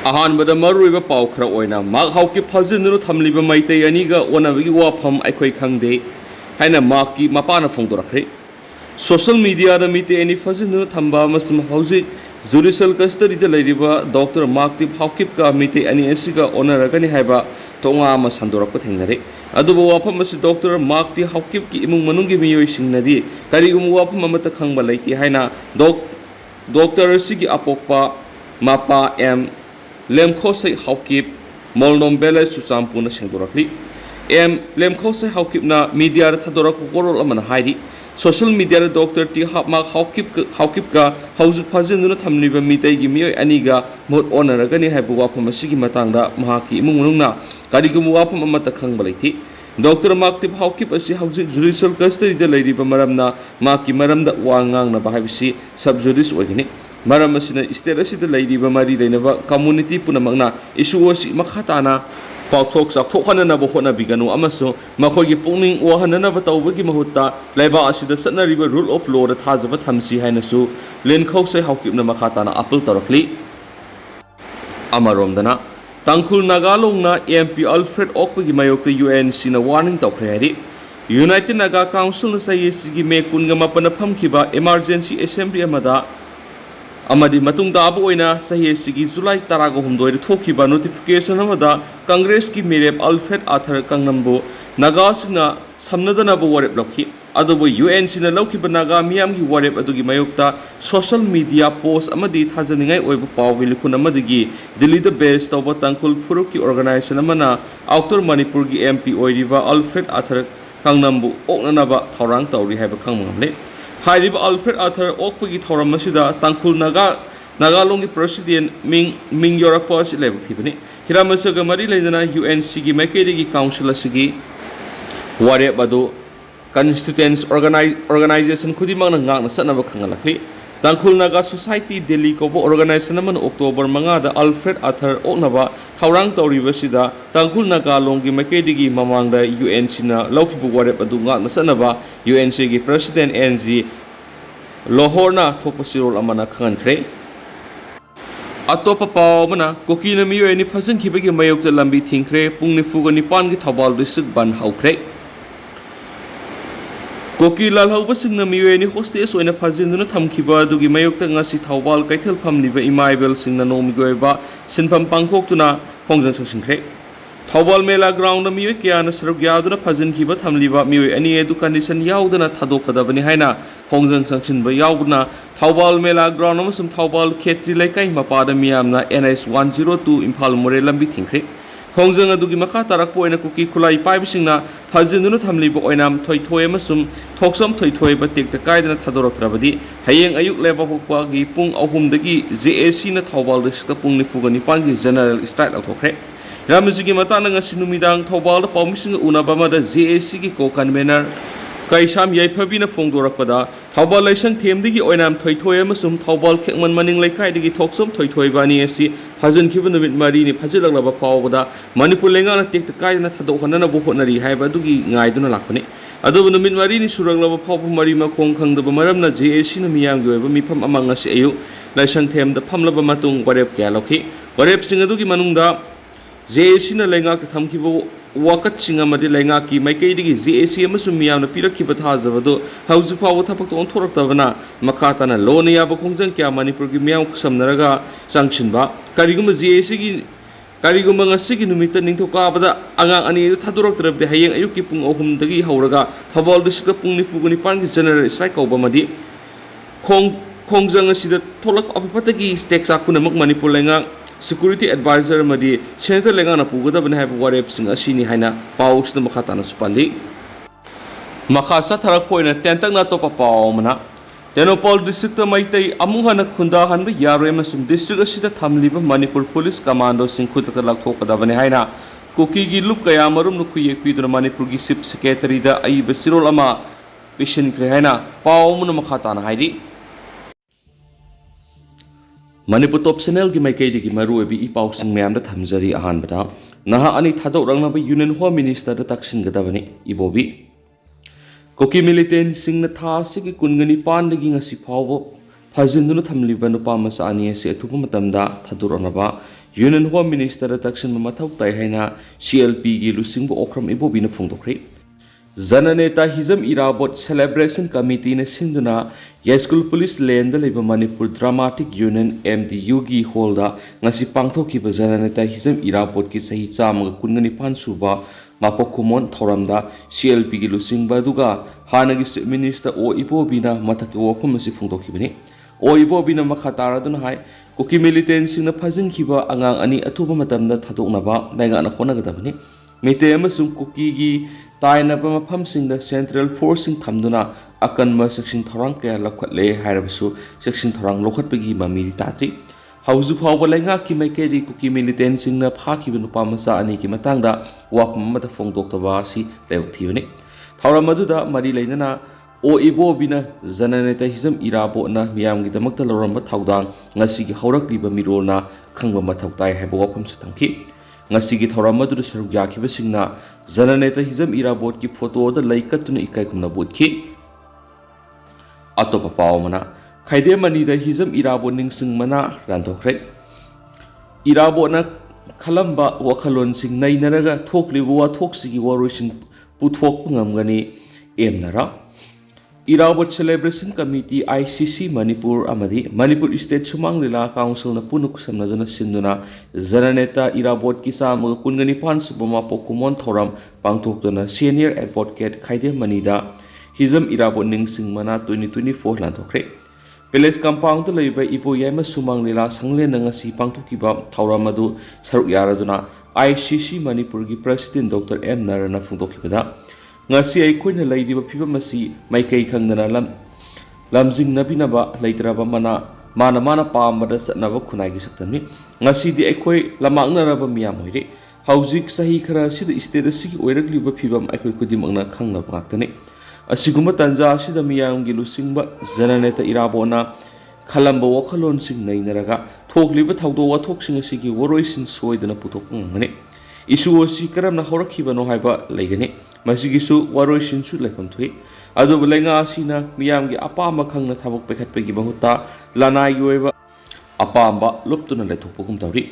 अहानबद मरुइब पाउ खरा ओइना माक हाउकी फजिनु थमलिब Meitei अनिगा ओनबगी वाफम अखोइ खंगदे हाइना माकी मपाना फोंदोरखरे social media दा मिते एनी फजिनु थंबा मसम हौजिक जुडिशियल कस्टडी दा लैरिबा डॉक्टर माकती हाउकिप का मिते अनि एसिगा ओनरगनी हाइबा तोंगा मा संदोरक थेंगरे अदुबो वाफम मस डॉक्टर माकती हाउकिप की इमुंग मनुंगी मियोइसिंगनदी करिगुम वाफम अमत खंगबा लैति हाइना डॉक्टर सिगी अपोक्पा मापा एम लेमखोसै हाउकिप मोलनोम बेले सुचामपुना सेंदोरखली एम लेमखोसै हाउकिपना मीडिया थादोरक कोरोल अमन हाइरि सोशल मीडिया डॉक्टर टी मा हाउकिप का हौजु फजिनु थमलिबा मितैगी मियोय अनिगा मोट ओनरगनी हाइबु वाफम असिगी मतंगदा महाकी इमुंग मनुंगना करिगुम वाफम अमत खंगबा लैति डॉक्टर माकती हाउकिप असी हौजिक जुडिशियल कस्टडी दा लैरिबा मरमना माकी मरमदा वा ngang बाहायबिसि सब जुडिस ओइगनी मरम असिना स्टेट असिदा लैरिबा मरी लैनबा कम्युनिटी पुनमंगना इशू असी मखाताना पाउथोक चाथोखननब होनबिगनु अमसो मखोगी पुनिंग वहननब तौबगी महुत्ता लैबा असिदा सत्नरिबा रूल ऑफ लॉ दा थाजब थमसी हाइनसु लेनखौसै हाउकिपना मखाताना अपील तौरखली अमरोमदना तांखुल नागालोंगना एमपी अल्फ्रेड ओकपगी मायोक्ता यूएनसी ना वार्निंग तौखरे हाइरि यूनाइटेड नागा काउंसिल ना सयेसिगी मे कुनगा मपना फमखिबा इमरजेंसी असेंबली अमदा अमदी मतुंग दाब ओइना सहिसिगी जुलाई 13 थोखिबा नोटिफिकेशन अमदा कांग्रेस की मेरेप अल्फ्रेड आथर कंगनम्बो नागासिना समनदनब वरेप लौखि अदुबो यूएनसी ना लौखिबा नागा मियामगी वरेप अदुगी मायोक्ता सोशल मीडिया पोस्ट अमदी थाजनिंगाई ओइबो पावगी लिखुन अमदगी दिल्ली द बेस तौबा तंकुल फुरुक की ऑर्गेनाइजेशन अमना आउटर मणिपुर की एमपी ओइरिबा अल्फ्रेड आथर कंगनम्बो ओकननबा थौरांग तौरी हाइबा खंगमले हाइरिबा अल्फ्रेड आथर ओकपगी थौरम मसिदा तांखुल नागालोंग की प्रेसिडेंट मिंग योरकपा असि लेबखिबनि हिरामसगा मरी लेना यूएनसी की मैकेडिगी काउंसिल असिगी वारेप अदु कंस्टिट्यूएंस ऑर्गेनाइजेशन खुदिमंगना ngang सनब खंगलखि तांखुल नागा सोसाइटी दिल्ली कोबो ऑर्गेनाइजेशन मन अक्टोबर 5 दा अल्फ्रेड आथर ओकनबा थौरांग तौरिबसिदा तांखुल नागालोंग की मैकेडिगी ममांगदा यूएनसी ना लौखिबु वारेप अदु ngang सनबा यूएनसी की प्रेसिडेंट एनजी लोहोरना थोपसिरोल अमना खंगखरे अतोप पावमना कोकीना मियोयनि फजनखिबगी मायोक्ता लंबी थिंखरे पुंग निफुगा निपान की थौबाल डिस्ट्रिक्ट बन हौखरे कोकी लालहौबसिंगना मियोयनि होस्टेस ओइना फजिनुना थमखिबा अदुगी मायोक्ता ngasi थौबाल कैथल फमनिबा इमाइबेल सिंगना नोमिगोयबा सिनफम पांखोक्तुना होंजन ससिंखरे थौबाल मेला ग्राउंड मियोय कियाना सरुक यादुना फजिनखिबा थमलिबा मियोय अनि एदु कंडीशन याउदना थादोकदबनि हाइना होंजन संसिनबा याउदना थौबाल मेला ग्राउंड अमसुम थौबाल खेत्री लैकाई मपादा मियामना NH 102 इम्फाल मोरे लंबी थिंखरे होंजन अदुगी मखा तारकपो ओइना कुकी खुलाई पाइबसिंगना फजिनुना थमलिबा ओइनाम थोइथोय अमसुम थोक्सम थोइथोयबा टेक्ता कायदना थादोरक्त्रबदि हयेंग अयुक लेबाहोकपागी पुंग अहुमदगी JAC ना थौबाल डिस्ट्रिक्ट पुंग निफुगा निपान की जनरल स्ट्राइक लौथोखरे रामजिगी मताना ngasi numidang थौबाल पाउमिसिंग उनाबामदा JAC की को कन्वेनर कैसाम याइफबिना फोंदोरकपदा थौबाल लाइसंग थेमदगी ओइनाम थोइथोय अमसुम थौबाल खेकमन मनिंग लैखाइदगी थोक्सम थोइथोयबानी एसी फजनखिबा नुमित मरीनि फजिलगलबा पावबदा मणिपुर लेंगाना टेक्ता कायदना थादोखनना बोहनरी हाइबादुगी ngaiduna lakpani अदुबु नुमित मरीनि सुरगलबा पावबु मरी मखोंग खंगदबा मरमना JAC ना मियांगी ओइबा मिफम अमंगसी अयु लाइसंग थेमदा फमलबा मतुंग वरेप क्या लौखि वरेप सिंग अदुगी मनुंगदा JAC ना लेंगा के थमखिबो वाकत सिंग अमदि लेंगा की मैकेदिगी JAC अमसु मियामना पिरखिबा थाजबदो हौजु फाव थपक तो ओंथोरक्तबना मखाताना लोन याबा खोंजन क्या मणिपुर की मियाम समनरगा चांगसिनबा करिगुम JAC की करिगुम ngasi की नुमित निंथोकाबदा आंगा अनि थादोरक्तरबदि हयेंग अयुकी पुंग अहुमदगी हौरगा थौबाल डिस्ट्रिक्ट पुंग निफुगु निपान की जनरल स्ट्राइक कौबमदि खोंजंग असिदा थोलक अफपतगी स्टेक साकुनमक मणिपुर लेंगा security advisor madi senator lengana pugadabane haib warep sing asini haina paus na makhatana supali makhasa tharak poina tentang na to papawmana tenopol district maitai amuhana khunda hanba yaroi masum district asida thamliba manipur police commando sing khutaka laktokadabane haina koki gi lup kaya marum nu khuyek piduna manipur gi chief secretary da ai besirol ama pishin kre haina pawmuna makhatana haidi Manipur top channel की मैकेदी की मरुएबी इपाउसिंग ma'am थमजरी अहानबदा नहा अनि थादौरंगनब union home minister तक्सिनगदबनी Ibobi कोकी militant Singh था सिगी कुनगनी पांदगी ngasi फावो फजिंदुना थमलिबा नुपा मसा अनि से अथुप मतमदा थादौरनबा यूनियन होम मिनिस्टर तक्सन मथौ ताई हैना CLP की लुसिंग ओख्रम इबोबीना फोंदोखरे जननेता हिजम इराबोट सेलिब्रेशन कमिटी ने सिंधुना यास्कुल पुलिस लैंड लेब मणिपुर ड्रामाटिक यूनियन MDU की होल्दा ngasi पांगथोखिबा जननेता हिजम इराबोट की सही चामग कुनगनिपान सुबा मापोक कुमोन थौरमदा CLP की लुसिंगबा दुगा हानगी चीफ मिनिस्टर ओ इबोबिना मथक वफम से फोंदोखिबनि ओ इबोबिना मखा तारादुना हाय कुकी मिलिटेंट सिंगना फजिनखिबा अंगांग अनि अथुबा मतमदा थादोकनबा नायगाना खोनगदबनि मेते अमसुंग कुकी की तायनबा मफमसिंगदा सेंट्रल फोर्सिंग थमदुना अकनबा सेक्शन थौरांग कया लखटले हायरबसु सेक्शन थौरांग लोखटपगी ममीरी तात्री हौजु फावबा लैंगा की मैकेदी कुकी मिलिटेंट सिंगना फाखिबा नुपा मचा अनि की मतंगदा वापम मत फोंदोक्तबा सी लेवथिबनि थौराम मदुदा मरी लैनना ओ इबोबिना जननेता हिजम इराबोना मियामगिदमक्ता लौरंबा थौदांग ngasiगी हौरक्लिबा मिरोलना खंगबा मथौ ताय हायबा वाफम सथंखि ngasiगी थौराम मदुदा सरुक याखिबसिंगना जननेता हिजम इराबोट की फोटो द लैकतुना इकायकुमना बुटखि अतोपा पावमना खाइदे मनीदा हिजम इराबोट निंगसिंग मना लानथोखरे इराबोटना खलंबा वखलोन सिंग नैनरगा थोकलिबा वाथोकसिगी वारोइसिंग पुथोकपा ngamgani एमनरा Irabot celebration committee ICC Manipur अमदी मणिपुर स्टेट सुमांग लीला काउंसिल न पुनु कुसमनजना सिंधुना जननेता इराबोट की सामग कुनगनिपान सुबमा पोकुमोन थौराम पांगथोक्तुना सीनियर एडवोकेट खाइदे मनीदा हिजम इराबोट निंगसिंग मना 2024 लांथोखरे पैलेस कंपाउंड लैबा इबो यामा सुमांग लीला संगले नंगसी पांगथोकिबा थौराम मदु सरुक यारदुना ICC मणिपुर की प्रेसिडेंट डॉक्टर M नारायण फोंदोखिबदा ngasi aikoina laidiba phibam asi maikai khangdana lamjingnabinaba leitraba mana pamada satnaba khunai saktamni ngasi di aikoi lamaknaraba miyam hoire haujik sahi khara sida state asigi oiragliba phibam aikoi kudimangna khangnaba ngaktani asiguma tanja asida miyamgi lusingba jananeta irabona khalamba wakhalon sing nainaraga thokliba thawdo wathoksinga sigi woroisin soidana puthokngani isu osi karamna horakhibano haiba leigani मसीगिसु वारोइसिनसु लेखम Thuy अदुब लेंगा असिना मियामगी अपाम खंगना थबक पेखटपेगी बहुता लानाई ओइबा अपाम लुप्तुना लेथोकपगुम तौरी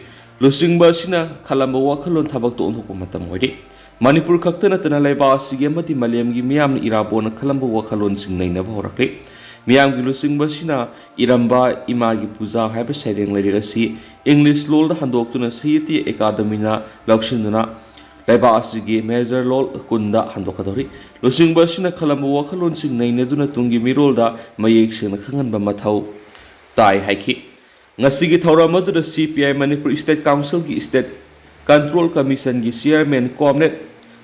लुसिंगबा असिना खलंबा वाखलोन थबक तो ओंथोकपा मतम ओइदि मणिपुर खक्तना तना लेबा असिगे मति मलेमगी मियामना इराबोना खलंबा वाखलोन सिंग नैनबा होरखले मियामगी लुसिंगबा सिना इरंबा Imangi पूजा हाइबा सैरेंग लेरेगसी English लोल दा हंदोक्तुना साहित्य अकादमीना लौसिंदुना लेबा असिगे मेजर लोल कुंदा हंदोकदौरी लुसिंगबा सिना खलंबा वाखलोन सिंग नैनदुना तुंगी मिरोलदा मयेक सेंगना खंगनबा मथौ ताई हाइखि ngasiगी थौराम मदुदा CPI मणिपुर स्टेट काउंसिल की स्टेट कंट्रोल कमीशन की chairman comrade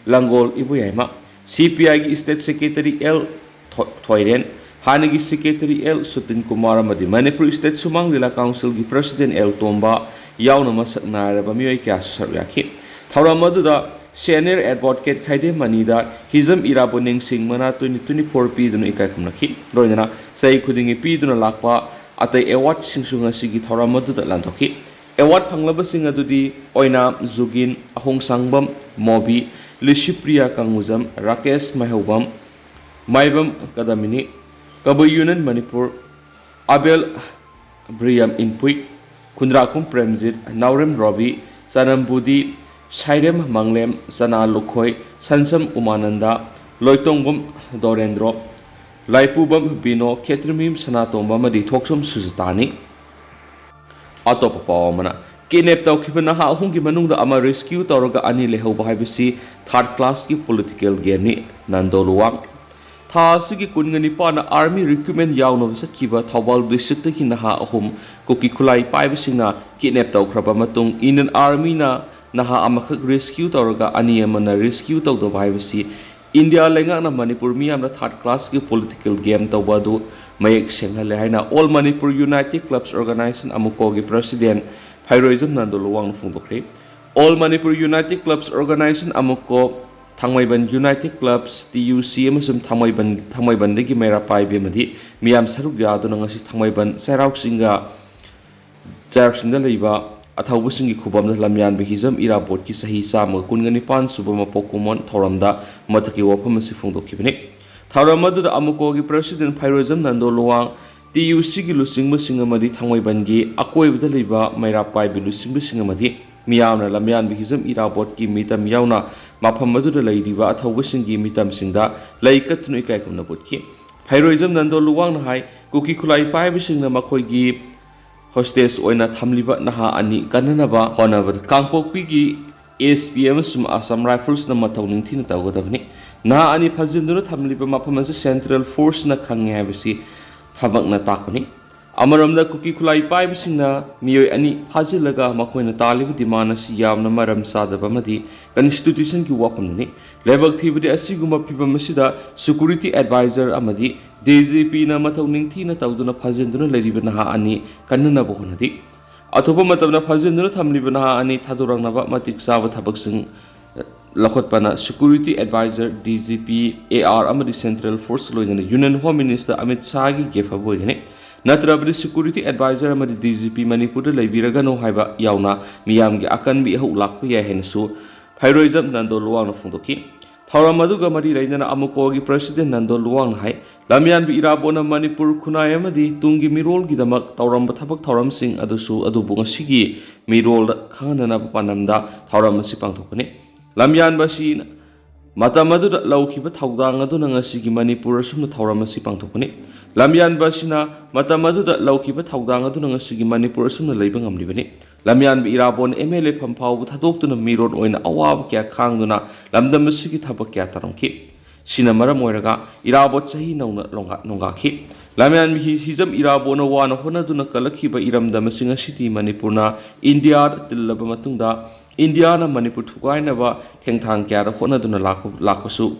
Langol Ibuyaima CPI की स्टेट सेक्रेटरी L थोइरेन हानगी सेक्रेटरी L सुतिन कुमार अमदी मणिपुर स्टेट सुमांग लीला काउंसिल की प्रेसिडेंट L तोंबा यावना मसक नायरबा मियोय क्या सरयाखि थौराम मदुदा सीनियर एडवोकेट खाइदे मनीदा हिजम इराबो निंगसिंग मना 2024 पीदुना इकायकुमनखि लोइना सही खुदिंगी पीदुना लाकपा अतै अवार्ड सिंगसुंग असिगी थौराम मदुदा लांथोखि अवार्ड फंगलबसिंग अदुदी ओइना जुगिन अहोंग सांगबम मोबी लिशिप्रिया कंगुजम राकेश महौबम माइबम कदमिनी कबु यूनियन मणिपुर अबेल ब्रियम इंपुई खुंद्राकुम प्रेमजित नावरेम रवि सनमबुदी साइरेम मंगलेम सना लुखोय संसम उमानंदा लोइतोंगबम दोरेंद्रो लाइपुबम बिनो खेत्रमीम सनातोंबा मदी थोक्सम सुजतानी अतोप पावमना किडनैप तौखिबा नहा अहुंगी मनुंगदा अमा रेस्क्यू तौरगा अनि लेहौबा हाइबसी थर्ड क्लास की पॉलिटिकल गेमनी नंदोलुवांग थासिगी कुनगनिपाना आर्मी रिक्रूटमेंट यावनब सखिबा थौबाल डिस्ट्रिक्ट की नहा अहुम कुकी खुलाई पाइबसिंगना किडनैप तौख्रबा मतुंग इंडियन आर्मी ना नहा अमखक रेस्क्यू तौरगा अनि अमना रेस्क्यू तौदबा हाइबसी इंडिया लेंगाना मणिपुर मियामना थर्ड क्लास की पॉलिटिकल गेम तौबादु मयेक सेंगहले हाइना all Manipur united clubs organization AMUCO की प्रेसिडेंट फाइरोइजम नंदोलुवांग फुंदोखरे all Manipur united clubs organization अमुको थांगमैबन United clubs TUC अमसुम थांगमैबनदगी मेरा पाइबेमदि मियाम सरुक यादुना ngasi थांगमैबन सैराउसिंगा चारसिंदा लैबा अथौबसिंगी खुबमदा लमयान हिजम इराबोट की सही चाम कुनगनिपान सुबम पोकुमोन थौरमदा मथकी वफम से फोंदोखिबनि थौरम मदुदा अमुको की प्रेसिडेंट फाइरोजम नंदोलुवांग TUCꯒꯤ ꯂꯨꯆꯤꯡꯕꯁꯤꯡ ꯑꯃꯗꯤ ꯊꯥꯡꯃꯩꯕꯟꯒꯤ ꯑꯀꯣꯏꯕꯗ ꯂꯩꯕ ꯃꯩꯔꯥ ꯄꯥꯏꯕꯤ ꯂꯨꯆꯤꯡꯕꯁꯤꯡ ꯑꯃꯗꯤ ꯃꯤꯌꯥꯝꯅ ꯂꯝꯌꯥꯟꯕ ꯍꯤꯖꯝ ꯏꯔꯥꯕꯣꯠꯀꯤ ꯃꯤꯇꯝ ꯌꯥꯎꯅ ꯃꯐꯝ ꯑꯗꯨꯗ ꯂꯩꯔꯤꯕ ꯑꯊꯧꯕꯁꯤꯡꯒꯤ ꯃꯤꯇꯝꯁꯤꯡꯗ ꯂꯩ ꯀꯠꯇꯨꯅ ꯏꯀꯥꯏ ꯈꯨꯝꯅꯕ ꯎꯠꯈꯤ꯫ ꯐꯩꯔꯣꯏꯖꯝ ꯅꯟꯗꯣ ꯂꯨꯋꯥꯡꯅ ꯍꯥꯏ ꯀꯨꯀꯤ ꯈꯨꯠꯂꯥꯏ ꯄꯥꯏꯕꯁꯤꯡꯅ ꯃꯈꯣꯏꯒꯤ ꯍꯣꯁꯇꯦꯁ ꯑꯣꯏꯅ ꯊꯝꯂꯤꯕ ꯅꯍꯥ ꯑꯅꯤ ꯀꯟꯅꯅꯕ ꯍꯣꯠꯅꯕꯗ ꯀꯥꯡꯄꯣꯛꯄꯤꯒꯤ ASP ꯑꯃꯁꯨꯡ ꯑꯁꯥꯝ ꯔꯥꯏꯐꯜꯁꯅ ꯃꯊꯧ ꯅꯤꯡꯊꯤꯅ ꯇꯧꯒꯗꯕꯅꯤ꯫ ꯅꯍꯥ ꯑꯅꯤ ꯐꯥꯖꯤꯟꯗꯨꯅ ꯊꯝꯂꯤꯕ ꯃꯐꯝ ꯑꯁꯤ ꯁꯦꯟꯇ꯭ꯔꯦꯜ ꯐꯣꯔꯁꯅ ꯈꯪꯉꯦ ꯍꯥꯏꯕꯁꯤ ꯊꯕꯛꯅ ꯇꯥꯛꯄꯅꯤ꯫ ꯑꯃꯔꯣꯝꯗ ꯀꯨꯀꯤ ꯈꯨꯠꯂꯥꯏ ꯄꯥꯏꯕꯁꯤꯡꯅ ꯃꯤꯑꯣꯏ ꯑꯅꯤ ꯐꯥꯖꯤꯜꯂꯒ ꯃꯈꯣꯏꯅ ꯇꯥꯜꯂꯤꯕ ꯗꯤꯃꯥꯟ ꯑꯁꯤ ꯌꯥꯝꯅ ꯃꯔꯝ ꯆꯥꯗꯕ ꯑꯃꯗꯤ ꯀꯟꯁꯇꯤꯇ꯭ꯌꯨꯁꯟꯒꯤ ꯋꯥꯐꯝꯅꯤ꯫ ꯂꯥꯏꯕꯛ ꯊꯤꯕꯗꯤ ꯑꯁꯤꯒꯨꯝꯕ ꯐꯤꯚꯝ ꯑꯁꯤꯗ ꯁꯦꯀ꯭ꯌꯨꯔꯤꯇꯤ ꯑꯦꯗꯚꯥꯏꯖꯔ ꯑꯃꯗꯤ DGPꯅ ꯃꯊꯧ ꯅꯤꯡꯊꯤꯅ ꯇꯧꯗꯨꯅ ꯐꯥꯖꯤꯟꯗꯨꯅ ꯂꯩꯔꯤꯕ ꯅꯍꯥ ꯑꯅꯤ ꯀꯟꯅꯅꯕ ꯍꯣꯠꯅꯔꯤ꯫ ꯑꯇꯣꯞꯄ ꯃꯇꯝꯗ ꯐꯥꯖꯤꯟꯗꯨꯅ ꯊꯝꯂꯤꯕ ꯅꯍꯥ ꯑꯅꯤ ꯊꯥꯗꯣꯔꯛꯅꯕ ꯃꯇꯤꯛ ꯆꯥꯕ ꯊꯕꯛꯁꯤꯡ ꯂꯧꯈꯠꯄꯅ ꯁꯦꯀ꯭ꯌꯨꯔꯤꯇꯤ ꯑꯦꯗꯚꯥꯏꯖꯔ DGP AR ꯑꯃꯗꯤ ꯁꯦꯟꯇ꯭ꯔꯦꯜ ꯐꯣꯔꯁ ꯂꯣꯏꯅꯅ ꯌꯨꯅꯤꯌꯟ ꯍꯣꯝ ꯃꯤꯅꯤꯁꯇꯔ ꯑꯃꯤꯠ ꯁꯥꯍꯒꯤ ꯒꯤꯐ ꯑꯣꯏꯒꯅꯤ꯫ ꯅꯠꯇ꯭ꯔꯕꯗꯤ ꯁꯦꯀ꯭ꯌꯨꯔꯤꯇꯤ ꯑꯦꯗꯚꯥꯏꯖꯔ ꯑꯃꯗꯤ DGP ꯃꯅꯤꯄꯨꯔꯗ ꯂꯩꯕꯤꯔꯒꯅꯨ ꯍꯥꯏꯕ ꯌꯥꯎꯅ ꯃꯤꯌꯥꯝꯒꯤ ꯑꯀꯟꯕ ꯏꯍꯧ ꯂꯥꯛꯄ ꯌꯥꯏ ꯍꯥꯏꯅꯁꯨ ꯐꯩꯔꯣꯏꯖꯝ ꯅꯟꯗꯣ ꯂꯨꯋꯥꯡꯅ ꯐꯣꯡꯗꯣꯛꯈꯤ꯫ ꯊꯧꯔꯝ ꯑꯗꯨꯒ ꯃꯔꯤ ꯂꯩꯅꯅ ꯑꯃꯨꯀꯣꯒꯤ ꯄ꯭ꯔꯁꯤꯗꯦꯟ ꯅꯟꯗꯣ ꯂꯨꯋꯥꯡꯅ ꯍꯥꯏ ꯂꯝꯌꯥꯟꯕ ꯏꯔꯥꯕꯣꯠꯅ ꯃꯅꯤꯄꯨꯔ ꯈꯨꯟꯅꯥꯏ ꯑꯃꯗꯤ ꯇꯨꯡꯒꯤ ꯃꯤꯔꯣꯜꯒꯤꯗꯃꯛ ꯇꯧꯔꯝꯕ ꯊꯕꯛ ꯊꯧꯔꯝꯁꯤꯡ ꯑꯗꯨꯕꯨ ꯉꯁꯤꯒꯤ ꯃꯤꯔꯣꯜꯗ ꯈꯪꯍꯟꯅꯕ ꯄꯥꯟꯗꯝꯗ ꯊꯧꯔꯝ ꯑꯁꯤ ꯄꯥꯡꯊꯣꯛꯄꯅꯤ꯫ ꯂꯝꯌꯥꯟꯕ ꯑꯁꯤꯅ ꯃꯇꯝ ꯑꯗꯨꯗ ꯂꯧꯈꯤꯕ ꯊꯧꯗꯥꯡ ꯑꯗꯨꯅ ꯉꯁꯤꯒꯤ ꯃꯅꯤꯄꯨꯔ ꯑꯁꯨꯝꯅ ꯊꯧꯔꯝ ꯑꯁꯤ ꯄꯥꯡꯊꯣꯛꯄꯅꯤ꯫ ꯂꯝꯌꯥꯟꯕ ꯑꯁꯤꯅ ꯃꯇꯝ ꯑꯗꯨꯗ ꯂꯧꯈꯤꯕ ꯊꯧꯗꯥꯡ ꯑꯗꯨꯅ ꯉꯁꯤꯒꯤ ꯃꯅꯤꯄꯨꯔ ꯑꯁꯨꯝꯅ ꯂꯩꯕ ꯉꯝꯂꯤꯕꯅꯤ꯫ ꯂꯝꯌꯥꯟꯕ ꯏꯔꯥꯕꯣꯠꯅ MLA ꯐꯝ ꯐꯥꯎꯕ ꯊꯥꯗꯣꯛꯇꯨꯅ ꯃꯤꯔꯣꯜ ꯑꯣꯏꯅ ꯑꯋꯥꯕ ꯀꯌꯥ ꯈꯥꯡꯗꯨꯅ ꯂꯝꯗꯝ ꯑꯁꯤꯒꯤ ꯊꯕꯛꯀꯌా ꯇꯧꯔꯝꯈꯤ꯫ ꯁꯤꯅ ꯃꯔꯝ ꯑꯣꯏꯔꯒ ꯏꯔꯥꯕꯣꯠ ꯆꯍꯤ ꯅꯧꯅ ꯅꯣꯡꯒꯥꯈꯤ꯫ ꯂꯝꯌꯥꯟꯕ ꯍꯤꯖꯝ ꯏꯔꯥꯕꯣꯠꯅ ꯋꯥꯅ ꯍꯣꯠꯅꯗꯨꯅ ꯀꯜꯂꯛꯈꯤꯕ ꯏꯔꯝꯗꯝ ꯑꯁꯤ ꯉꯁꯤꯗꯤ ꯃꯅꯤꯄꯨꯔꯅ ꯏꯟꯗꯤꯌꯥꯗ ꯇꯤꯜꯂꯕ ꯃꯇꯨꯡꯗ ꯏꯟꯗꯤꯌꯥꯅ ꯃꯅꯤꯄꯨꯔ ꯊꯨꯒꯥꯏꯅꯕ ꯊꯦꯡꯊꯥꯡ ꯀꯌꯥꯗ ꯍꯣꯠꯅꯗꯨꯅ ꯂꯥꯛꯄꯁꯨ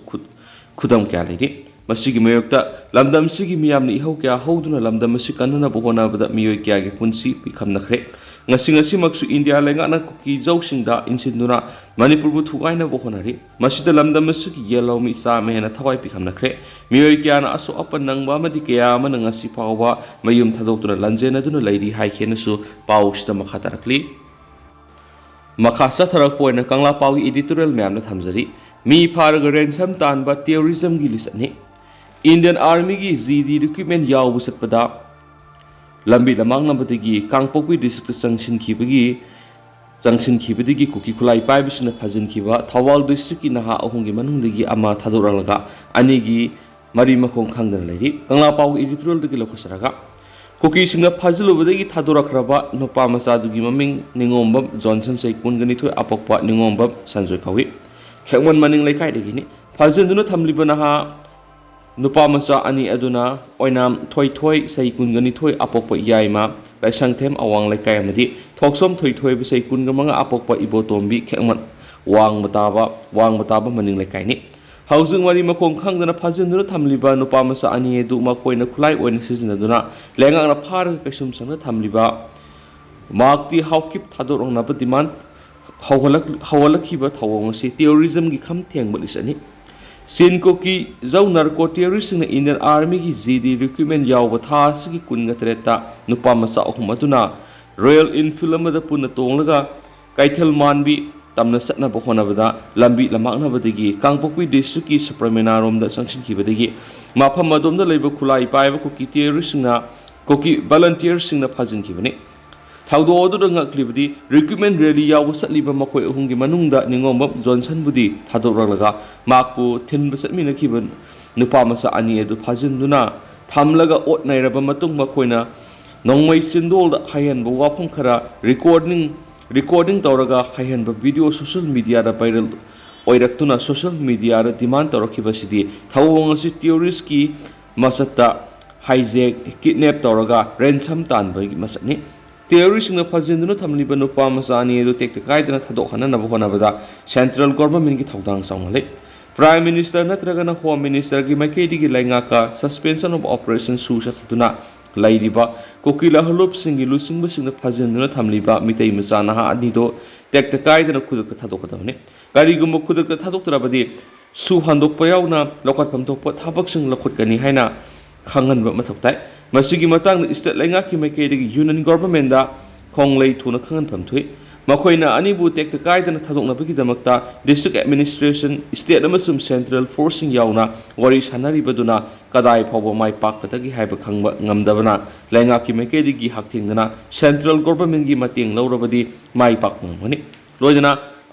ꯈꯨꯗꯝ ꯀꯌꯥ ꯂꯩꯔꯤ꯫ ꯃꯁꯤꯒꯤ ꯃꯥꯌꯣꯛꯇ ꯂꯝꯗꯝꯁꯤꯒꯤ ꯃꯤꯌꯥꯝꯅ ꯏꯍꯧ ꯀꯌꯥ ꯍꯧꯗꯨꯅ ꯂꯝꯗꯝ ꯑꯁꯤ ꯀꯟꯅꯅꯕ ꯍꯣꯠꯅꯕꯗ ꯃꯤꯑꯣꯏ ꯀꯌꯥꯒꯤ ꯄꯨꯟꯁꯤ ꯄꯤꯈꯝꯅꯈ꯭ꯔꯦ꯫ ꯉꯁꯤꯃꯛꯁꯨ ꯏꯟꯗꯤꯌꯥ ꯂꯩꯉꯥꯛꯅ ꯀꯨꯀꯤ ꯖꯧꯁꯤꯡꯗ ꯏꯟꯁꯤꯟꯗꯨꯅ ꯃꯅꯤꯄꯨꯔꯕꯨ ꯊꯨꯒꯥꯏꯅꯕ ꯍꯣꯠꯅꯔꯤ꯫ ꯃꯁꯤꯗ ꯂꯝꯗꯝ ꯑꯁꯤꯒꯤ ꯌꯦꯜꯍꯧꯃꯤ ꯆꯥꯝꯃ ꯍꯦꯟꯅ ꯊꯋꯥꯏ ꯄꯤꯈꯝꯅꯈ꯭ꯔꯦ꯫ ꯃꯤꯑꯣꯏ ꯀꯌꯥꯅ ꯑꯁꯣꯛ ꯑꯄꯟ ꯅꯪꯕ ꯑꯃꯗꯤ ꯀꯌꯥ ꯑꯃꯅ ꯉꯁꯤ ꯐꯥꯎꯕ ꯃꯌꯨꯝ ꯊꯥꯗꯣꯛꯇꯨꯅ ꯂꯟꯖꯦꯟꯅꯗꯨꯅ ꯂꯩꯔꯤ ꯍꯥꯏꯈꯤꯅꯁꯨ ꯄꯥꯎꯁꯤꯗ ꯃꯈꯥ ꯇꯥꯔꯛꯂꯤ꯫ ꯃꯈꯥ ꯆꯠꯊꯔꯛꯄ ꯑꯣꯏꯅ ꯀꯪꯂꯥ ꯄꯥꯎꯒꯤ ꯏꯗꯤꯇꯣꯔꯤꯌꯦꯜ ꯃꯌꯥꯝꯅ ꯊꯝꯖꯔꯤ꯫ ꯃꯤ ꯐꯥꯔꯒ ꯔꯦꯟꯁꯝ ꯇꯥꯟꯕ ꯇꯦꯔꯣꯔꯤꯖꯝꯒꯤ ꯂꯤꯁ ꯑꯅꯤ꯫ ꯏꯟꯗꯤꯌꯟ ꯑꯥꯔꯃꯤꯒꯤ GD ꯔꯤꯀ꯭ꯔꯨꯠꯃꯦꯟ ꯌꯥꯎꯕ ꯆꯠꯄꯗ ꯂꯝꯕꯤ ꯂꯝꯃꯥꯡꯅꯕꯗꯒꯤ ꯀꯥꯡꯄꯣꯛꯄꯤ ꯗꯤꯁꯇ꯭ꯔꯤꯛꯇ ꯆꯪꯁꯤꯟꯈꯤꯕꯗꯒꯤ ꯀꯨꯀꯤ ꯈꯨꯠꯂꯥꯏ ꯄꯥꯏꯕꯁꯤꯡꯅ ꯐꯥꯖꯤꯟꯈꯤꯕ ꯊꯧꯕꯥꯜ ꯗꯤꯁꯇ꯭ꯔꯤꯛꯀꯤ ꯅꯍꯥ ꯑꯍꯨꯝꯒꯤ ꯃꯅꯨꯡꯗꯒꯤ ꯑꯃ ꯊꯥꯗꯣꯔꯛꯂꯒ ꯑꯅꯤꯒꯤ ꯃꯔꯤ ꯃꯈꯣꯡ ꯈꯪꯗꯅ ꯂꯩꯔꯤ꯫ ꯀꯪꯂꯥ ꯄꯥꯎꯒꯤ ꯏꯗꯤꯇꯣꯔꯤꯌꯦꯜꯗꯒꯤ ꯂꯧꯈꯠꯆꯔꯒ ꯀꯨꯀꯤꯁꯤꯡꯅ ꯐꯥꯖꯤꯜꯂꯨꯕꯗꯒꯤ ꯊꯥꯗꯣꯔꯛꯈ꯭ꯔꯕ ꯅꯨꯄꯥ ꯃꯆꯥꯗꯨꯒꯤ ꯃꯃꯤꯡ ꯅꯤꯉꯣꯝꯕꯝ ꯖꯣꯟꯁꯟ ꯆꯍꯤ 22 ꯑꯄꯣꯛꯄ ꯅꯤꯉꯣꯝꯕꯝ ꯁꯟꯖꯣꯏ ꯀꯧꯏ꯫ ꯈꯦꯛꯃꯟ ꯃꯅꯤꯡ ꯂꯩꯀꯥꯏꯗꯒꯤꯅꯤ꯫ ꯐꯥꯖꯤꯟꯗꯨꯅ ꯊꯝꯂꯤꯕ ꯅꯍꯥ ꯅꯨꯄꯥ ꯃꯆꯥ ꯑꯅꯤ ꯑꯗꯨꯅ ꯑꯣꯏꯅꯥꯝ ꯊꯣꯏꯊꯣꯏ ꯆꯍꯤ 22 ꯑꯄꯣꯛꯄ ꯌꯥꯏꯃ ꯂꯥꯏꯁꯪꯊꯦꯝ ꯑꯋꯥꯡ ꯂꯩꯀꯥꯏ ꯑꯃꯗꯤ ꯊꯣꯛꯁꯣꯝ ꯊꯣꯏꯊꯣꯏꯕ ꯆꯍꯤ 25 ꯑꯄꯣꯛꯄ ꯏꯕꯣꯇꯣꯝꯕꯤ ꯈꯦꯛꯃꯟ ꯋꯥꯡꯕ ꯇꯥꯕ ꯃꯅꯤꯡ ꯂꯩꯀꯥꯏꯅꯤ꯫ ꯍꯧꯖꯤꯛ ꯃꯔꯤ ꯃꯈꯣꯡ ꯈꯪꯗꯅ ꯐꯥꯖꯤꯟꯗꯨꯅ ꯊꯝꯂꯤꯕ ꯅꯨꯄꯥ ꯃꯆꯥ ꯑꯅꯤ ꯑꯗꯨ ꯃꯈꯣꯏꯅ ꯈꯨꯠꯂꯥꯏ ꯑꯣꯏꯅ ꯁꯤꯖꯤꯟꯅꯗꯨꯅ ꯂꯩꯉꯥꯛꯅ ꯐꯥꯔꯒ ꯀꯩꯁꯨꯝ ꯁꯪꯗ ꯊꯝꯂꯤꯕ ꯃꯍꯥꯛꯇꯤ ꯍꯥꯎꯀꯤꯞ ꯊꯥꯗꯣꯔꯛꯅꯕ ꯗꯤꯃꯥꯟ ꯍꯧꯍꯜꯂꯛꯈꯤꯕ ꯊꯧꯑꯣꯡ ꯑꯁꯤ ꯇꯦꯔꯣꯔꯤꯖꯝꯒꯤ ꯈꯝ ꯊꯦꯡꯕ ꯂꯤꯁ ꯑꯅꯤ꯫ ꯆꯤꯟ ꯀꯨꯀꯤ ꯖꯧ ꯅꯥꯔꯀꯣ ꯇꯦꯔꯣꯔꯤꯁꯁꯤꯡꯅ ꯏꯟꯗꯤꯌꯟ ꯑꯥꯔꯃꯤꯒꯤ GD ꯔꯤꯀ꯭ꯔꯨꯠꯃꯦꯟ ꯌꯥꯎꯕ ꯊꯥ ꯑꯁꯤꯒꯤ 23ꯇ ꯅꯨꯄꯥ ꯃꯆꯥ ꯑꯍꯨꯝ ꯑꯗꯨꯅ ꯔꯣꯌꯦꯜ ꯏꯟꯐꯤꯜ ꯑꯃꯗ ꯄꯨꯟꯅ ꯇꯣꯡꯂꯒ ꯀꯩꯊꯦꯜ ꯃꯥꯟꯕꯤ ꯇꯝꯅ ꯆꯠꯅꯕ ꯍꯣꯠꯅꯕꯗ ꯂꯝꯕꯤ ꯂꯝꯃꯥꯡꯅꯕꯗꯒꯤ ꯀꯥꯡꯄꯣꯛꯄꯤ ꯗꯤꯁꯇ꯭ꯔꯤꯛꯀꯤ ꯁꯨꯄ꯭ꯔꯃꯦꯅꯥꯔꯣꯝꯗ ꯆꯪꯁꯤꯟꯈꯤꯕꯗꯒꯤ ꯃꯐꯝ ꯑꯗꯣꯝꯗ ꯂꯩꯕ ꯈꯨꯠꯂꯥꯏ ꯄꯥꯏꯕ ꯀꯨꯀꯤ ꯚꯂꯟꯇꯤꯌꯔꯁꯤꯡꯅ ꯐꯥꯖꯤꯟꯈꯤꯕꯅꯤ꯫ ꯊꯧꯗꯣꯛ ꯑꯗꯨꯗ ꯉꯛꯂꯤꯕꯗꯤ ꯔꯤꯀ꯭ꯔꯨꯠꯃꯦꯟ ꯔꯦꯂꯤ ꯌꯥꯎꯕ ꯆꯠꯂꯤꯕ ꯃꯈꯣꯏ ꯑꯍꯨꯝꯒꯤ ꯃꯅꯨꯡꯗ ꯅꯤꯉꯣꯝꯕꯝ ꯖꯣꯟꯁꯟꯕꯨꯗꯤ ꯊꯥꯗꯣꯛꯂꯒ ꯃꯍꯥꯛꯄꯨ ꯊꯤꯟꯕ ꯆꯠꯃꯤꯟꯅꯈꯤꯕ ꯅꯨꯄꯥ ꯃꯆꯥ ꯑꯅꯤ ꯑꯗꯨ ꯐꯥꯖꯤꯟꯗꯨꯅ ꯊꯝꯂꯒ ꯑꯣꯠ ꯅꯩꯔꯕ ꯃꯇꯨꯡ ꯃꯈꯣꯏꯅ ꯅꯣꯡꯃꯩ ꯆꯤꯟꯗꯣꯜꯗ ꯍꯩꯍꯟꯕ ꯋꯥꯐꯝ ꯈꯔ ꯔꯦꯀꯣꯔꯗꯤꯡ ꯇꯧꯔꯒ ꯍꯩꯍꯟꯕ ꯚꯤꯗꯤꯑꯣ ꯁꯣꯁꯤꯌꯦꯜ ꯃꯤꯗꯤꯌꯥꯗ ꯚꯥꯏꯔꯦꯜ ꯑꯣꯏꯔꯛꯇꯨꯅ ꯁꯣꯁꯤꯌꯦꯜ ꯃꯤꯗꯤꯌꯥꯗ ꯗꯤꯃꯥꯟ ꯇꯧꯔꯛꯈꯤꯕꯁꯤꯗꯤ ꯊꯧꯑꯣꯡ ꯑꯁꯤ ꯇꯦꯔꯣꯔꯤꯁꯀꯤ ꯃꯆꯠꯇ ꯍꯥꯏꯖꯦꯛ ꯀꯤꯗꯅꯦꯞ ꯇꯧꯔꯒ ꯔꯦꯟꯁꯝ ꯇꯥꯟꯕꯒꯤ ꯃꯆꯠꯅꯤ꯫ ꯇꯦꯔꯣꯔꯤꯁꯁꯤꯡꯅ ꯐꯥꯖꯤꯟꯗꯨꯅ ꯊꯝꯂꯤꯕ ꯅꯨꯄꯥ ꯃꯆꯥ ꯑꯅꯤ ꯑꯗꯨ ꯇꯦꯛꯇ ꯀꯥꯏꯗꯅ ꯊꯥꯗꯣꯛꯍꯟꯅꯕ ꯍꯣꯠꯅꯕꯗ ꯁꯦꯟꯇ꯭ꯔꯦꯜ ꯒꯣꯚꯔꯟꯃꯦꯟꯠꯀꯤ ꯊꯧꯗꯥꯡ ꯆꯥꯎꯅ ꯂꯩ꯫ ꯄ꯭ꯔꯥꯏꯝ ꯃꯤꯅꯤꯁꯇꯔ ꯅꯠꯇ꯭ꯔꯒꯅ ꯍꯣꯝ ꯃꯤꯅꯤꯁꯇꯔꯒꯤ ꯃꯥꯏꯀꯩꯗꯒꯤ ꯂꯩꯉꯥꯛꯀ ꯁꯁꯄꯦꯟꯁꯟ ꯑꯣꯐ ꯑꯣꯄꯔꯦꯁꯟ ꯁꯨ ꯆꯠꯊꯗꯨꯅ ꯂꯩꯔꯤꯕ ꯀꯨꯀꯤ ꯂꯍꯂꯣꯞꯁꯤꯡꯒꯤ ꯂꯨꯆꯤꯡꯕꯁꯤꯡꯅ ꯐꯥꯖꯤꯟꯗꯨꯅ ꯊꯝꯂꯤꯕ ꯃꯤꯇꯩ ꯃꯆꯥ ꯅꯍꯥ ꯑꯅꯤꯗꯨ ꯇꯦꯛꯇ ꯀꯥꯏꯗꯅ ꯈꯨꯗꯛꯇ ꯊꯥꯗꯣꯛꯀꯗꯕꯅꯤ꯫ ꯀꯔꯤꯒꯨꯝꯕ ꯈꯨꯗꯛꯇ ꯊꯥꯗꯣꯛꯇ꯭ꯔꯕꯗꯤ ꯁꯨ ꯍꯟꯗꯣꯛꯄ ꯌꯥꯎꯅ ꯂꯧꯈꯠꯐꯝ ꯊꯣꯛꯄ ꯊꯕꯛꯁꯤꯡ ꯂꯧꯈꯠꯀꯅꯤ ꯍꯥꯏꯅ ꯈꯪꯍꯟꯕ ꯃꯊꯧ ꯇꯥꯏ꯫ ꯃꯁꯤꯒꯤ ꯃꯇꯥꯡꯗ ꯏꯁꯇꯦꯠ ꯂꯩꯉꯥꯛꯀꯤ ꯃꯥꯏꯀꯩꯗꯒꯤ ꯌꯨꯅꯤꯌꯟ ꯒꯣꯚꯔꯟꯃꯦꯟꯠꯗ ꯈꯣꯡꯂꯩ ꯊꯨꯅ ꯈꯪꯍꯟꯐꯝ ꯊꯣꯛꯏ꯫ ꯃꯈꯣꯏꯅ ꯑꯅꯤꯕꯨ ꯇꯦꯛꯇ ꯀꯥꯏꯗꯅ ꯊꯥꯗꯣꯛꯅꯕꯒꯤꯗꯃꯛꯇ ꯗꯤꯁꯇ꯭ꯔꯤꯛ ꯑꯦꯗꯃꯤꯅꯤꯁꯇ꯭ꯔꯦꯁꯟ ꯁ꯭ꯇꯦꯠ ꯑꯃꯁꯨꯡ ꯁꯦꯟꯇ꯭ꯔꯦꯜ ꯐꯣꯔꯁꯁꯤꯡ ꯌꯥꯎꯅ ꯋꯥꯔꯤ ꯁꯥꯟꯅꯔꯤꯕꯗꯨꯅ ꯀꯗꯥꯏ ꯐꯥꯎꯕ ꯃꯥꯏ ꯄꯥꯛꯀꯗꯒꯦ ꯍꯥꯏꯕ ꯈꯪꯕ ꯉꯝꯗꯕꯅ ꯂꯩꯉꯥꯛꯀꯤ ꯃꯥꯏꯀꯩꯗꯒꯤ ꯍꯛꯊꯦꯡꯅꯅ ꯁꯦꯟꯇ꯭ꯔꯦꯜ ꯒꯣꯚꯔꯟꯃꯦꯟꯠꯒꯤ ꯃꯇꯦꯡ ꯂꯧꯔꯕꯗꯤ ꯃꯥꯏ ꯄꯥꯛꯄ ꯉꯝꯒꯅꯤ ꯂꯣꯏꯅꯅ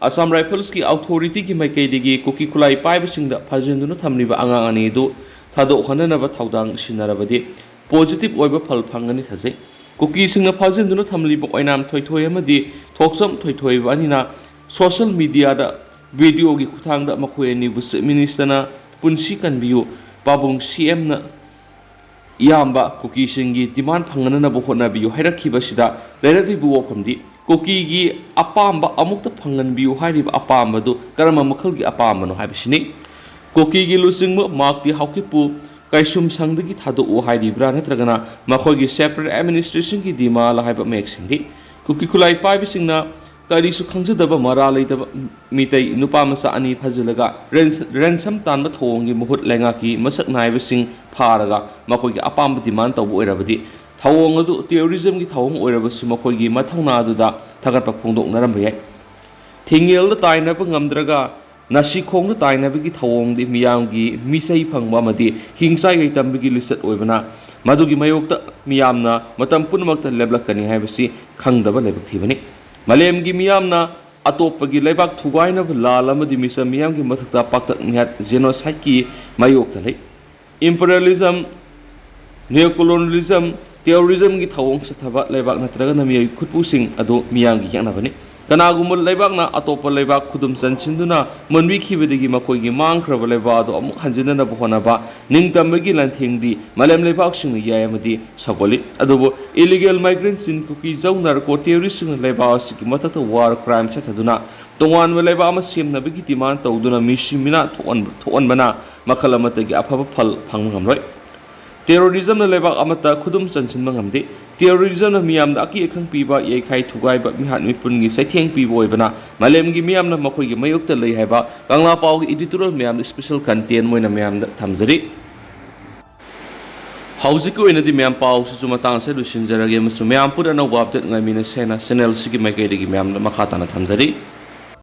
ꯑꯁꯥꯝ ꯔꯥꯏꯐꯜꯁꯀꯤ ꯑꯣꯊꯣꯔꯤꯇꯤꯒꯤ ꯃꯥꯏꯀꯩꯗꯒꯤ ꯀꯨꯀꯤ ꯈꯨꯠꯂꯥꯏ ꯄꯥꯏꯕꯁꯤꯡꯗ ꯐꯥꯖꯤꯟꯗꯨꯅ ꯊꯝꯂꯤꯕ ꯑꯉꯥꯡ ꯑꯅꯤ ꯑꯗꯨ ꯊꯥꯗꯣꯛꯍꯟꯅꯅꯕ ꯊꯧꯗꯥꯡ ꯁꯤꯟꯅꯔꯕꯗꯤ ꯄꯣꯖꯤꯇꯤꯕ ꯑꯣꯏꯕ ꯐꯜ ꯐꯪꯒꯅꯤ ꯊꯥꯖꯩ ꯀꯨꯀꯤꯁꯤꯡꯅ ꯐꯥꯖꯤꯟꯗꯨꯅ ꯊꯝꯂꯤꯕ ꯑꯣꯏꯅꯥꯝ ꯊꯣꯏꯊꯣꯏ ꯑꯃꯗꯤ ꯊꯣꯛꯆꯝ ꯊꯣꯏꯊꯣꯏꯕ ꯑꯅꯤꯅ ꯁꯣꯁꯤꯌꯦꯜ ꯃꯤꯗꯤꯌꯥꯗ ꯚꯤꯗꯤꯑꯣꯒꯤ ꯈꯨꯠꯊꯥꯡꯗ ꯃꯈꯣꯏ ꯑꯅꯤꯕꯨ ꯆꯤꯞ ꯃꯤꯅꯤꯁꯇꯔꯅ ꯄꯨꯟꯁꯤ ꯀꯟꯕꯤꯌꯨ ꯄꯥꯕꯨꯡ CMꯅ ꯏꯌꯥꯝꯕ ꯀꯨꯀꯤꯁꯤꯡꯒꯤ ꯗꯤꯃꯥꯟ ꯐꯪꯅꯅꯕ ꯍꯣꯠꯅꯕꯤꯌꯨ ꯍꯥꯏꯔꯛꯈꯤꯕꯁꯤꯗ ꯂꯩꯔꯛꯂꯤꯕ ꯋꯥꯐꯝꯗꯤ ꯀꯨꯀꯤꯒꯤ ꯑꯄꯥꯝꯕ ꯑꯃꯨꯛꯇ ꯐꯪꯍꯟꯕꯤꯌꯨ ꯍꯥꯏꯔꯤꯕ ꯑꯄꯥꯝꯕꯗꯨ ꯀꯔꯝꯕ ꯃꯈꯜꯒꯤ ꯑꯄꯥꯝꯕꯅꯣ ꯍꯥꯏꯕꯁꯤꯅꯤ ꯀꯨꯀꯤꯒꯤ ꯂꯨꯆꯤꯡꯕ ꯃꯥꯛꯇꯤ ꯍꯥꯎꯀꯤꯞꯄꯨ ꯀꯩꯁꯨꯝꯁꯪꯗꯒꯤ ꯊꯥꯗꯣꯛꯎ ꯍꯥꯏꯔꯤꯕ꯭ꯔꯥ ꯅꯠꯇ꯭ꯔꯒꯅ ꯃꯈꯣꯏꯒꯤ ꯁꯦꯄꯔꯦꯠ ꯑꯦꯗꯃꯤꯅꯤꯁꯇ꯭ꯔꯦꯁꯟꯒꯤ ꯗꯤꯃꯥꯟ ꯍꯥꯏꯕ ꯃꯌꯦꯛ ꯁꯦꯡꯗꯦ ꯀꯨꯀꯤ ꯈꯨꯠꯂꯥꯏ ꯄꯥꯏꯕꯁꯤꯡꯅ ꯀꯔꯤꯁꯨ ꯈꯪꯖꯗꯕ ꯃꯔꯥ ꯂꯩꯇꯕ ꯃꯤꯇꯩ ꯅꯨꯄꯥ ꯃꯆꯥ ꯑꯅꯤ ꯐꯥꯖꯤꯜꯂꯒ ꯔꯦꯟꯁꯝ ꯇꯥꯟꯕ ꯊꯧꯑꯣꯡꯒꯤ ꯃꯍꯨꯠ ꯂꯩꯉꯥꯛꯀꯤ ꯃꯁꯛ ꯅꯥꯏꯕꯁꯤꯡ ꯐꯥꯔꯒ ꯃꯈꯣꯏꯒꯤ ꯑꯄꯥꯝꯕ ꯗꯤꯃꯥꯟ ꯇꯧꯕ ꯑꯣꯏꯔꯕꯗꯤ ꯊꯧꯑꯣꯡ ꯑꯗꯨ ꯇꯦꯔꯣꯔꯤꯖꯝꯒꯤ ꯊꯧꯑꯣꯡ ꯑꯣꯏꯔꯕꯁꯨ ꯃꯈꯣꯏꯒꯤ ꯃꯊꯧꯅꯥ ꯑꯗꯨꯗ ꯊꯥꯒꯠꯄ ꯐꯣꯡꯗꯣꯛꯅꯔꯝꯕ ꯌꯥꯏ ꯊꯤꯡꯉꯦꯜꯗ ꯇꯥꯏꯅꯕ ꯉꯝꯗ꯭ꯔꯒ ꯅꯥꯁꯤꯈꯣꯡꯗ ꯇꯥꯏꯅꯕꯒꯤ ꯊꯧꯑꯣꯡꯗꯤ ꯃꯤꯌꯥꯝꯒꯤ ꯃꯤꯆꯩ ꯐꯪꯕ ꯑꯃꯗꯤ ꯍꯤꯡꯆꯥꯏ ꯇꯝꯕꯒꯤ ꯂꯤꯆꯠ ꯑꯣꯏꯕꯅ ꯃꯗꯨꯒꯤ ꯃꯥꯌꯣꯛꯇ ꯃꯤꯌꯥꯝꯅ ꯃꯇꯝ ꯄꯨꯝꯅꯃꯛꯇ ꯂꯦꯞꯂꯛꯀꯅꯤ ꯍꯥꯏꯕꯁꯤ ꯈꯪꯗꯕ ꯂꯥꯏꯕꯛ ꯊꯤꯕꯅꯤ ꯃꯥꯂꯦꯝꯒꯤ ꯃꯤꯌꯥꯝꯅ ꯑꯇꯣꯞꯄꯒꯤ ꯂꯩꯕꯥꯛ ꯊꯨꯒꯥꯏꯅꯕ ꯂꯥꯜ ꯑꯃꯗꯤ ꯃꯤꯆꯝ ꯃꯤꯌꯥꯝꯒꯤ ꯃꯊꯛꯇ ꯄꯥꯛꯇꯛ ꯅꯤꯍꯠ ꯖꯦꯅꯣꯁꯥꯏꯗꯀꯤ ꯃꯥꯌꯣꯛꯇ ꯂꯩ ꯏꯝꯄerialism ꯅꯤꯑꯣꯀꯣꯂꯣꯅꯤꯌꯦꯂꯤꯖꯝ ꯇꯦꯔꯣꯔꯤꯖꯝꯒꯤ ꯊꯧꯑꯣꯡ ꯆꯠꯊꯕ ꯂꯩꯕꯥꯛ ꯅꯠꯇ꯭ꯔꯒꯅ ꯃꯤꯑꯣꯏ ꯈꯨꯠꯄꯨꯁꯤꯡ ꯑꯗꯨ ꯃꯤꯌꯥꯝꯒꯤ ꯌꯦꯛꯅꯕꯅꯤ ꯀꯅꯥꯒꯨꯝꯕ ꯂꯩꯕꯥꯛꯅ ꯑꯇꯣꯞꯄ ꯂꯩꯕꯥꯛ ꯈꯨꯗꯨꯝ ꯆꯟꯁꯤꯟꯗꯨꯅ ꯃꯨꯟꯕꯤꯈꯤꯕꯗꯒꯤ ꯃꯈꯣꯏꯒꯤ ꯃꯥꯡꯈ꯭ꯔꯕ ꯂꯩꯕꯥꯛ ꯑꯗꯨ ꯑꯃꯨꯛ ꯍꯟꯖꯤꯟꯅꯅꯕ ꯍꯣꯠꯅꯕ ꯅꯤꯡꯇꯝꯕꯒꯤ ꯂꯥꯟꯊꯦꯡꯗꯤ ꯃꯥꯂꯦꯝ ꯂꯩꯕꯥꯛꯁꯤꯡꯅ ꯌꯥꯏ ꯑꯃꯗꯤ ꯁꯧꯒꯠꯂꯤ ꯑꯗꯨꯕꯨ ꯏꯂꯤꯒꯦꯜ ꯃꯥꯏꯒ꯭ꯔꯦꯟꯠꯁꯤꯡ ꯀꯨꯀꯤ ꯖꯧ ꯅꯥꯔꯀꯣ ꯇꯦꯔꯣꯔꯤꯁꯁꯤꯡꯅ ꯂꯩꯕꯥꯛ ꯑꯁꯤꯒꯤ ꯃꯊꯛꯇ ꯋꯥꯔ ꯀ꯭ꯔꯥꯏꯝ ꯆꯠꯊꯗꯨꯅ ꯇꯣꯉꯥꯟꯕ ꯂꯩꯕꯥꯛ ꯑꯃ ꯁꯦꯝꯅꯕꯒꯤ ꯗꯤꯃꯥꯟ ꯇꯧꯗꯨꯅ ꯃꯤꯁꯤ ꯃꯤꯅꯥ ꯊꯣꯛꯍꯟꯕꯅ ꯃꯈꯜ ꯑꯃꯠꯇꯒꯤ ꯑꯐꯕ ꯐꯜ ꯐꯪꯕ ꯉꯝꯂꯣꯏ ꯇꯦꯔꯣꯔꯤꯖꯝꯅ ꯂꯩꯕꯥꯛ ꯑꯃꯠꯇ ꯈꯨꯗꯨꯝ ꯆꯟꯁꯤꯟꯕ ꯉꯝꯗꯦ ꯇꯦꯔꯣꯔꯤꯖꯝꯅ ꯃꯤꯌꯥꯝꯗ ꯑꯀꯤ ꯑꯈꯪ ꯄꯤꯕ ꯌꯩꯈꯥꯏ ꯊꯨꯒꯥꯏꯕ ꯃꯤꯍꯥꯠ ꯃꯤꯄꯨꯟꯒꯤ ꯆꯩꯊꯦꯡ ꯄꯤꯕ ꯑꯣꯏꯕꯅ ꯃꯥꯂꯦꯝꯒꯤ ꯃꯤꯌꯥꯝꯅ ꯃꯈꯣꯏꯒꯤ ꯃꯥꯌꯣꯛꯇ ꯂꯩ ꯍꯥꯏꯕ ꯀꯪꯂꯥ ꯄꯥꯎꯒꯤ ꯏꯗꯤꯇꯣꯔꯤꯌꯦꯜ ꯃꯌꯥꯝꯗ ꯁ꯭ꯄꯦꯁꯦꯜ ꯀꯟꯇꯦꯟ ꯑꯣꯏꯅ ꯃꯌꯥꯝꯗ ꯊꯝꯖꯔꯤ ꯍꯧꯖꯤꯛꯀꯤ ꯑꯣꯏꯅꯗꯤ ꯃꯌꯥꯝ ꯄꯥꯎꯁꯤꯁꯨ ꯃꯇꯥꯡ ꯑꯁꯤꯗ ꯂꯣꯏꯁꯤꯟꯖꯔꯒꯦ ꯑꯃꯁꯨꯡ ꯃꯌꯥꯝ ꯄꯨꯟꯅ ꯑꯅꯧꯕ ꯑꯞꯗꯦꯠ ꯉꯥꯏꯃꯤꯟꯅꯁꯦꯅ ꯆꯦꯅꯦꯜꯁꯤꯒꯤ ꯃꯥꯏꯀꯩꯗꯒꯤ ꯃꯌꯥꯝꯗ ꯃꯈꯥ ꯇꯥꯅ ꯊꯝꯖꯔꯤ